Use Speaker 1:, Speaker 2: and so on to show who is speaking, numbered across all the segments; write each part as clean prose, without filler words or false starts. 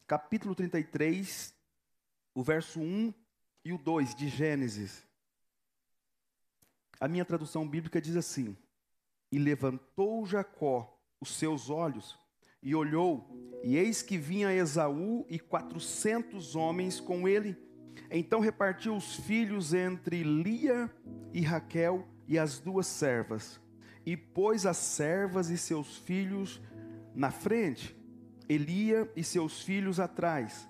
Speaker 1: capítulo 33, o verso 1 e o 2 de Gênesis. A minha tradução bíblica diz assim: E levantou Jacó os seus olhos, e olhou, e eis que vinha Esaú e 400 homens com ele. Então repartiu os filhos entre Lia e Raquel e as duas servas, e pôs as servas e seus filhos na frente, Lia e seus filhos atrás,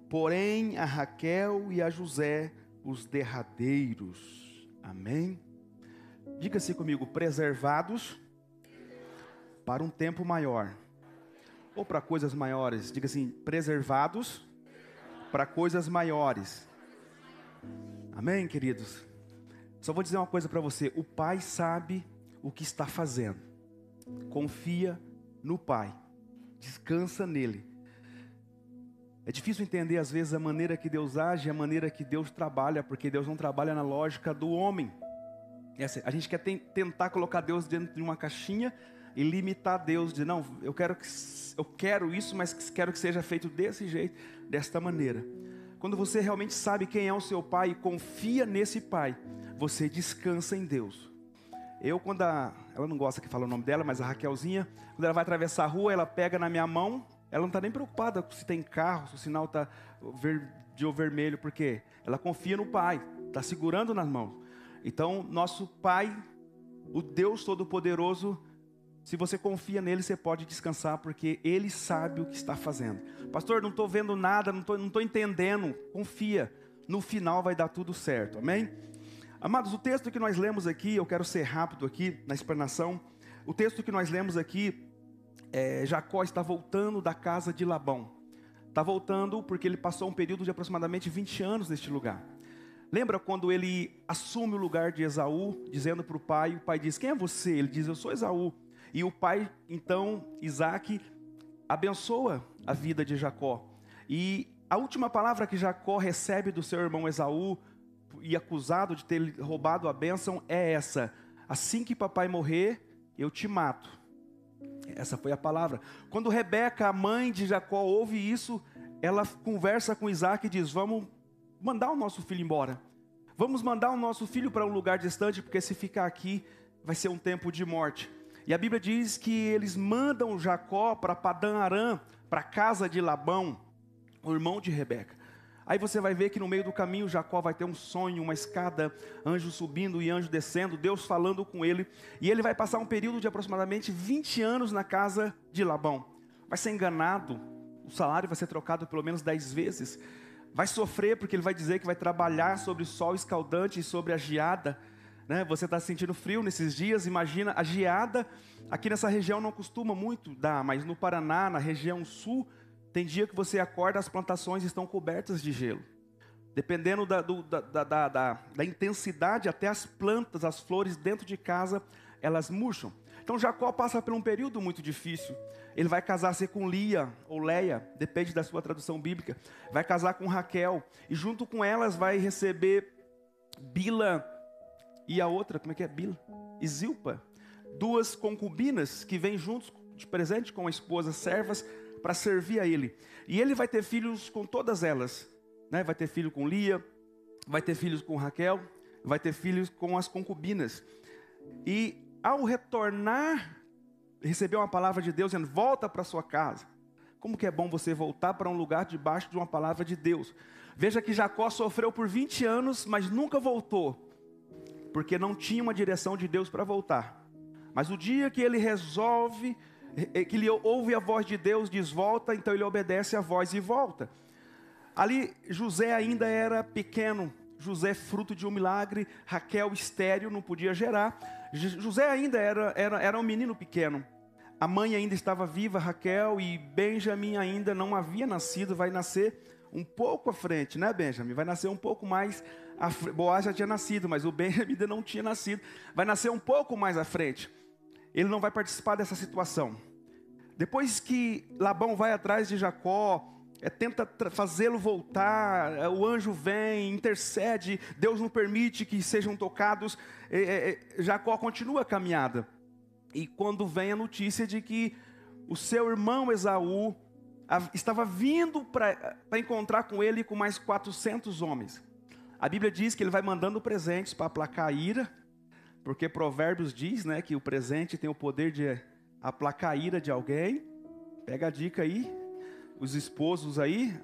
Speaker 1: porém a Raquel e a José os derradeiros. Amém? Diga-se comigo: preservados para um tempo maior, ou para coisas maiores. Diga assim: preservados para coisas maiores. Amém, queridos? Só vou dizer uma coisa para você: o Pai sabe o que está fazendo. Confia no Pai, descansa nele. É difícil entender às vezes a maneira que Deus age, a maneira que Deus trabalha, porque Deus não trabalha na lógica do homem. A gente quer tentar colocar Deus dentro de uma caixinha e limitar Deus, de não, eu quero isso, mas quero que seja feito desse jeito, desta maneira. Quando você realmente sabe quem é o seu Pai e confia nesse Pai, você descansa em Deus. Quando ela não gosta que fale o nome dela, mas a Raquelzinha, quando ela vai atravessar a rua, ela pega na minha mão, ela não está nem preocupada se tem carro, se o sinal está verde ou vermelho, porque ela confia no Pai, está segurando nas mãos. Então, nosso Pai, o Deus Todo-Poderoso, se você confia nele, você pode descansar, porque ele sabe o que está fazendo. Pastor, não estou vendo nada, não estou entendendo. Confia, no final vai dar tudo certo, amém? Amados, o texto que nós lemos aqui, eu quero ser rápido aqui na explanação. O texto que nós lemos aqui, Jacó está voltando da casa de Labão. Está voltando porque ele passou um período de aproximadamente 20 anos neste lugar. Lembra quando ele assume o lugar de Esaú, dizendo para o pai diz: quem é você? Ele diz: eu sou Esaú. E o pai, então, Isaac, abençoa a vida de Jacó. E a última palavra que Jacó recebe do seu irmão Esaú, e acusado de ter roubado a bênção, é essa: assim que papai morrer, eu te mato. Essa foi a palavra. Quando Rebeca, a mãe de Jacó, ouve isso, ela conversa com Isaac e diz: vamos mandar o nosso filho embora. Vamos mandar o nosso filho para um lugar distante, porque se ficar aqui, vai ser um tempo de morte. E a Bíblia diz que eles mandam Jacó para Padã Arã, para a casa de Labão, o irmão de Rebeca. Aí você vai ver que no meio do caminho Jacó vai ter um sonho, uma escada, anjo subindo e anjo descendo, Deus falando com ele. E ele vai passar um período de aproximadamente 20 anos na casa de Labão. Vai ser enganado, o salário vai ser trocado pelo menos 10 vezes. Vai sofrer porque ele vai dizer que vai trabalhar sobre o sol escaldante e sobre a geada. Você está sentindo frio nesses dias, imagina a geada. Aqui nessa região não costuma muito dar, mas no Paraná, na região sul, tem dia que você acorda, as plantações estão cobertas de gelo. Dependendo da intensidade, até as plantas, as flores dentro de casa, elas murcham. Então Jacó passa por um período muito difícil. Ele vai casar-se com Lia, ou Leia, depende da sua tradução bíblica. Vai casar com Raquel, e junto com elas vai receber Bila, e a outra, como é que é? Bila e Zilpa. Duas concubinas que vêm juntos de presente com a esposa, servas, para servir a ele. E ele vai ter filhos com todas elas. Vai ter filho com Lia, vai ter filhos com Raquel, vai ter filhos com as concubinas. E ao retornar, recebeu uma palavra de Deus dizendo: volta para sua casa. Como que é bom você voltar para um lugar debaixo de uma palavra de Deus. Veja que Jacó sofreu por 20 anos, mas nunca voltou, porque não tinha uma direção de Deus para voltar. Mas o dia que ele resolve, que ele ouve a voz de Deus, diz volta, então ele obedece a voz e volta. Ali José ainda era pequeno, José fruto de um milagre, Raquel estéril, não podia gerar. José ainda era um menino pequeno. A mãe ainda estava viva, Raquel, e Benjamim ainda não havia nascido, vai nascer um pouco à frente, né, Benjamim? Vai nascer um pouco mais à frente. Boaz já tinha nascido, mas o Benjamim ainda não tinha nascido. Vai nascer um pouco mais à frente. Ele não vai participar dessa situação. Depois que Labão vai atrás de Jacó, tenta fazê-lo voltar, o anjo vem, intercede, Deus não permite que sejam tocados, Jacó continua a caminhada. E quando vem a notícia de que o seu irmão Esaú estava vindo para encontrar com ele e com mais 400 homens. A Bíblia diz que ele vai mandando presentes para aplacar a ira, porque Provérbios diz, né, que o presente tem o poder de aplacar a ira de alguém. Pega a dica aí, os esposos aí,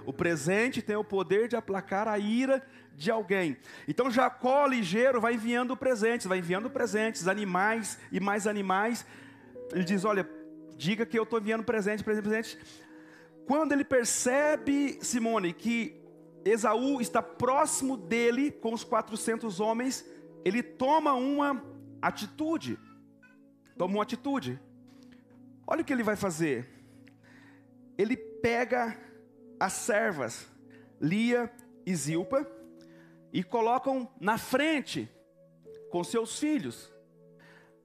Speaker 1: o presente tem o poder de aplacar a ira de alguém. Então Jacó, ligeiro, vai enviando presentes, animais e mais animais. Ele diz, olha, diga que eu estou enviando presente. Quando ele percebe, Simone, que Esaú está próximo dele com os 400 homens, ele toma uma atitude. Olha o que ele vai fazer. Ele pega as servas Lia e Zilpa e colocam na frente com seus filhos.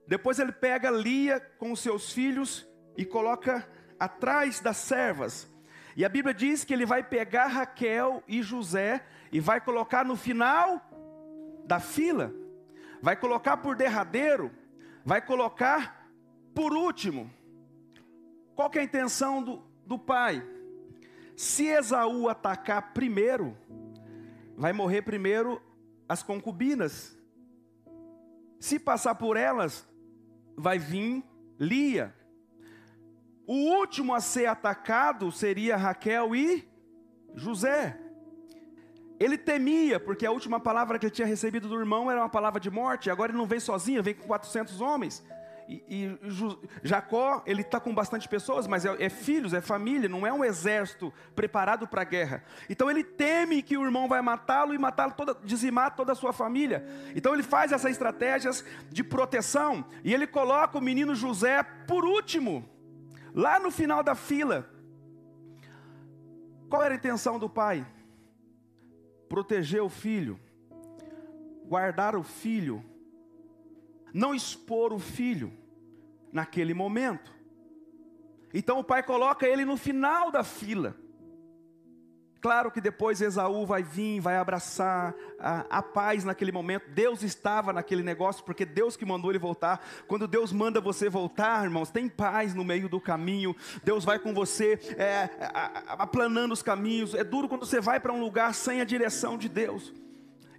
Speaker 1: Depois ele pega Lia com seus filhos e coloca atrás das servas. E a Bíblia diz que ele vai pegar Raquel e José e vai colocar no final da fila. Vai colocar por derradeiro, vai colocar por último. Qual que é a intenção do pai? Se Esaú atacar primeiro, vai morrer primeiro as concubinas. Se passar por elas, vai vir Lia. O último a ser atacado seria Raquel e José. Ele temia, porque a última palavra que ele tinha recebido do irmão era uma palavra de morte. Agora ele não vem sozinho, vem com 400 homens. Jacó, ele está com bastante pessoas, mas é filhos, é família, não é um exército preparado para a guerra. Então ele teme que o irmão vai matá-lo e dizimar toda a sua família. Então ele faz essas estratégias de proteção e ele coloca o menino José por último, lá no final da fila. Qual era a intenção do pai? Proteger o filho, guardar o filho, não expor o filho naquele momento. Então o pai coloca ele no final da fila. Claro que depois Esaú vai vir, vai abraçar a paz naquele momento. Deus estava naquele negócio, porque Deus que mandou ele voltar. Quando Deus manda você voltar, irmãos, tem paz no meio do caminho. Deus vai com você, aplanando os caminhos. É duro quando você vai para um lugar sem a direção de Deus.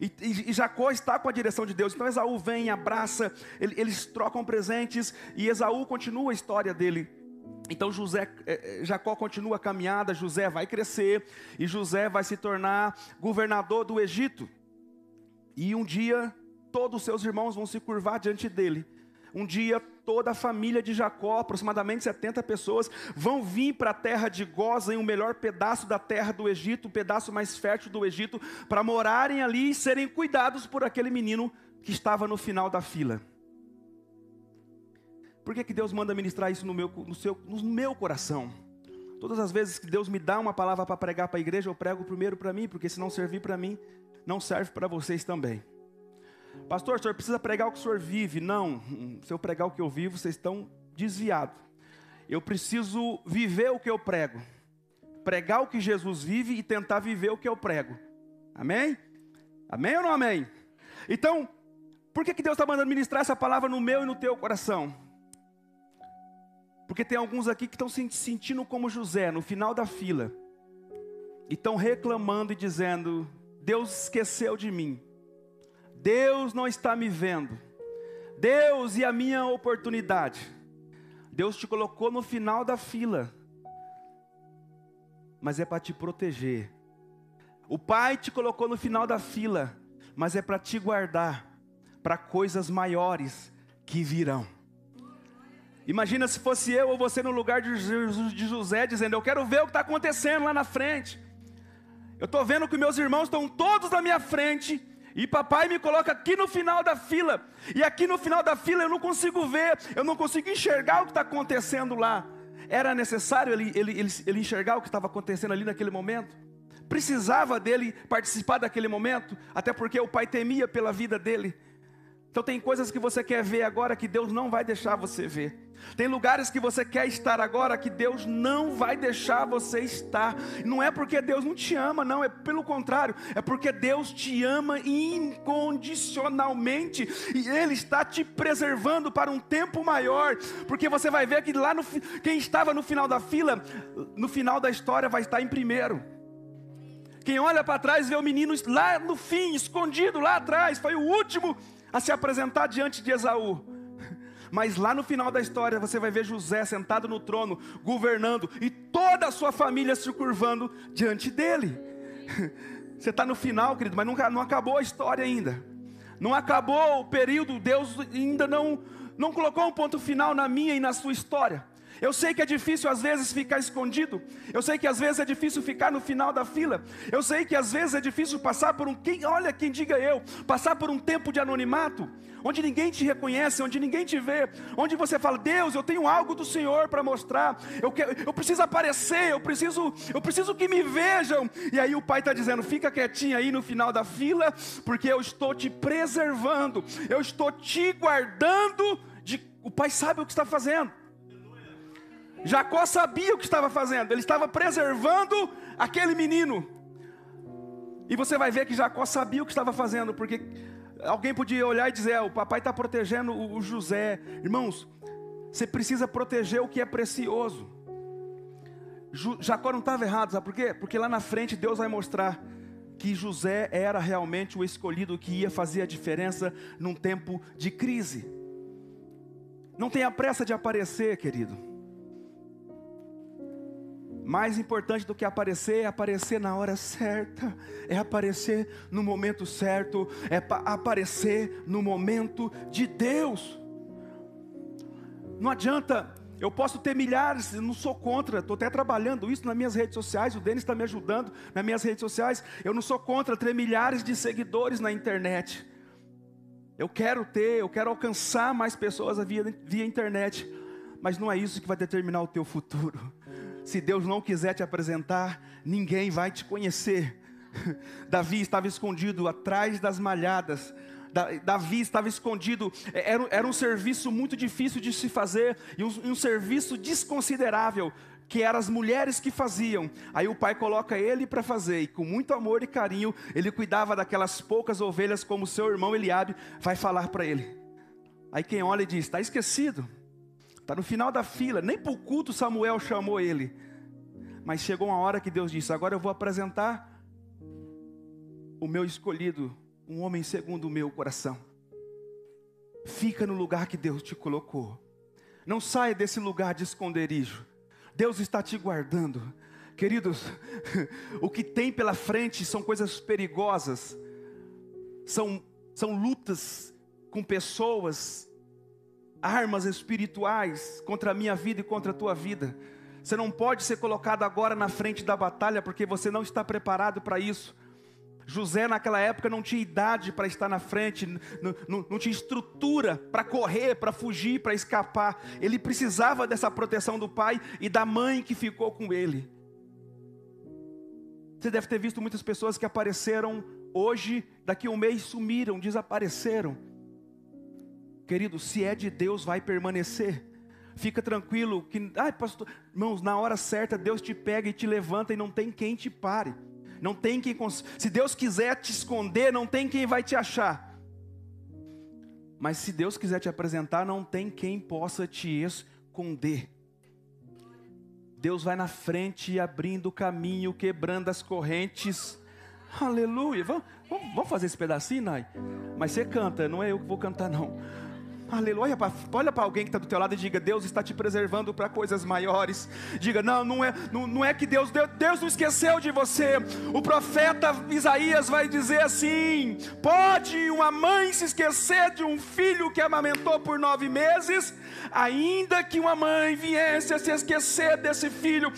Speaker 1: E Jacó está com a direção de Deus. Então Esaú vem, abraça, eles trocam presentes e Esaú continua a história dele. Então Jacó continua a caminhada, José vai crescer e José vai se tornar governador do Egito. E um dia todos os seus irmãos vão se curvar diante dele. Um dia toda a família de Jacó, aproximadamente 70 pessoas, vão vir para a terra de Gósen, o melhor pedaço da terra do Egito, o pedaço mais fértil do Egito, para morarem ali e serem cuidados por aquele menino que estava no final da fila. Por que Deus manda ministrar isso no meu coração? Todas as vezes que Deus me dá uma palavra para pregar para a igreja, eu prego primeiro para mim, porque se não servir para mim, não serve para vocês também. Pastor, o senhor precisa pregar o que o senhor vive. Não, se eu pregar o que eu vivo, vocês estão desviados. Eu preciso viver o que eu prego. Pregar o que Jesus vive e tentar viver o que eu prego. Amém? Amém ou não amém? Então, por que Deus está mandando ministrar essa palavra no meu e no teu coração? Porque tem alguns aqui que estão se sentindo como José, no final da fila. E estão reclamando e dizendo, Deus esqueceu de mim. Deus não está me vendo. Deus e a minha oportunidade. Deus te colocou no final da fila. Mas é para te proteger. O Pai te colocou no final da fila. Mas é para te guardar. Para coisas maiores que virão. Imagina se fosse eu ou você no lugar de José, dizendo, eu quero ver o que está acontecendo lá na frente. Eu estou vendo que meus irmãos estão todos na minha frente, e papai me coloca aqui no final da fila, e aqui no final da fila eu não consigo ver, eu não consigo enxergar o que está acontecendo lá. Era necessário ele enxergar o que estava acontecendo ali naquele momento? Precisava dele participar daquele momento? Até porque o pai temia pela vida dele. Então tem coisas que você quer ver agora que Deus não vai deixar você ver. Tem lugares que você quer estar agora que Deus não vai deixar você estar. Não é porque Deus não te ama, não, é pelo contrário. É porque Deus te ama incondicionalmente. E Ele está te preservando para um tempo maior. Porque você vai ver que lá quem estava no final da fila, no final da história vai estar em primeiro. Quem olha para trás vê o menino lá no fim, escondido lá atrás. Foi o último a se apresentar diante de Esaú. Mas lá no final da história você vai ver José sentado no trono, governando, e toda a sua família se curvando diante dele. Você está no final, querido, mas não acabou a história ainda. Não acabou o período, Deus ainda não colocou um ponto final na minha e na sua história. Eu sei que é difícil às vezes ficar escondido. Eu sei que às vezes é difícil ficar no final da fila. Eu sei que às vezes é difícil passar por quem diga eu, passar por um tempo de anonimato, onde ninguém te reconhece, onde ninguém te vê, onde você fala: Deus, eu tenho algo do Senhor para mostrar, eu preciso aparecer, eu preciso que me vejam. E aí o Pai está dizendo: fica quietinho aí no final da fila, porque eu estou te preservando, eu estou te guardando. O Pai sabe o que está fazendo. Jacó sabia o que estava fazendo, ele estava preservando aquele menino. E você vai ver que Jacó sabia o que estava fazendo, porque alguém podia olhar e dizer: o papai está protegendo o José. Irmãos, você precisa proteger o que é precioso. Jacó não estava errado, sabe por quê? Porque lá na frente Deus vai mostrar que José era realmente o escolhido que ia fazer a diferença num tempo de crise. Não tenha pressa de aparecer, querido. Mais importante do que aparecer é aparecer na hora certa, é aparecer no momento certo, é aparecer no momento de Deus. Não adianta, eu posso ter milhares, eu não sou contra, estou até trabalhando isso nas minhas redes sociais, o Denis está me ajudando nas minhas redes sociais. Eu não sou contra ter milhares de seguidores na internet. Eu quero alcançar mais pessoas via internet, mas não é isso que vai determinar o teu futuro. Se Deus não quiser te apresentar, ninguém vai te conhecer. Davi estava escondido atrás das malhadas. Davi estava escondido. Era um serviço muito difícil de se fazer, e um serviço desconsiderável, que eram as mulheres que faziam. Aí o pai coloca ele para fazer, e com muito amor e carinho, ele cuidava daquelas poucas ovelhas, como seu irmão Eliabe vai falar para ele. Aí quem olha e diz: está esquecido. Está no final da fila, nem para o culto Samuel chamou ele. Mas chegou uma hora que Deus disse: agora eu vou apresentar o meu escolhido, um homem segundo o meu coração. Fica no lugar que Deus te colocou. Não saia desse lugar de esconderijo. Deus está te guardando. Queridos, o que tem pela frente são coisas perigosas. São lutas com pessoas, armas espirituais contra a minha vida e contra a tua vida. Você não pode ser colocado agora na frente da batalha, porque você não está preparado para isso. José naquela época não tinha idade para estar na frente, não tinha estrutura para correr, para fugir, para escapar. Ele precisava dessa proteção do pai e da mãe que ficou com ele. Você deve ter visto muitas pessoas que apareceram hoje, daqui a um mês sumiram, desapareceram. Querido, se é de Deus, vai permanecer. Fica tranquilo que, pastor, irmãos, na hora certa Deus te pega e te levanta e não tem quem te pare. Não tem quem, se Deus quiser te esconder, não tem quem vai te achar. Mas se Deus quiser te apresentar, não tem quem possa te esconder. Deus vai na frente, abrindo o caminho, quebrando as correntes. Aleluia. Vamos fazer esse pedacinho, Nai? Mas você canta, não é eu que vou cantar não. Aleluia. Olha para alguém que está do teu lado e diga: Deus está te preservando para coisas maiores. Diga: não é que Deus não esqueceu de você. O profeta Isaías vai dizer assim: pode uma mãe se esquecer de um filho que amamentou por 9 meses? Ainda que uma mãe viesse a se esquecer desse filho,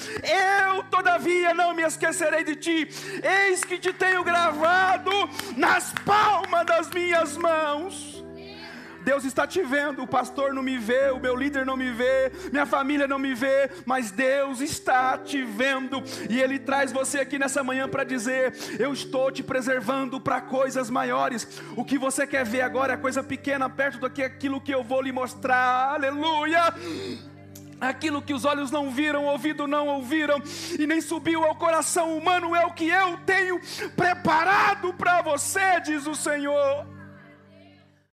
Speaker 1: eu todavia não me esquecerei de ti. Eis que te tenho gravado nas palmas das minhas mãos. Deus está te vendo. O pastor não me vê, o meu líder não me vê, minha família não me vê, mas Deus está te vendo. E Ele traz você aqui nessa manhã para dizer: eu estou te preservando para coisas maiores. O que você quer ver agora é coisa pequena perto daquilo que eu vou lhe mostrar. Aleluia! Aquilo que os olhos não viram, ouvido não ouviram, e nem subiu ao coração humano, é o que eu tenho preparado para você, diz o Senhor.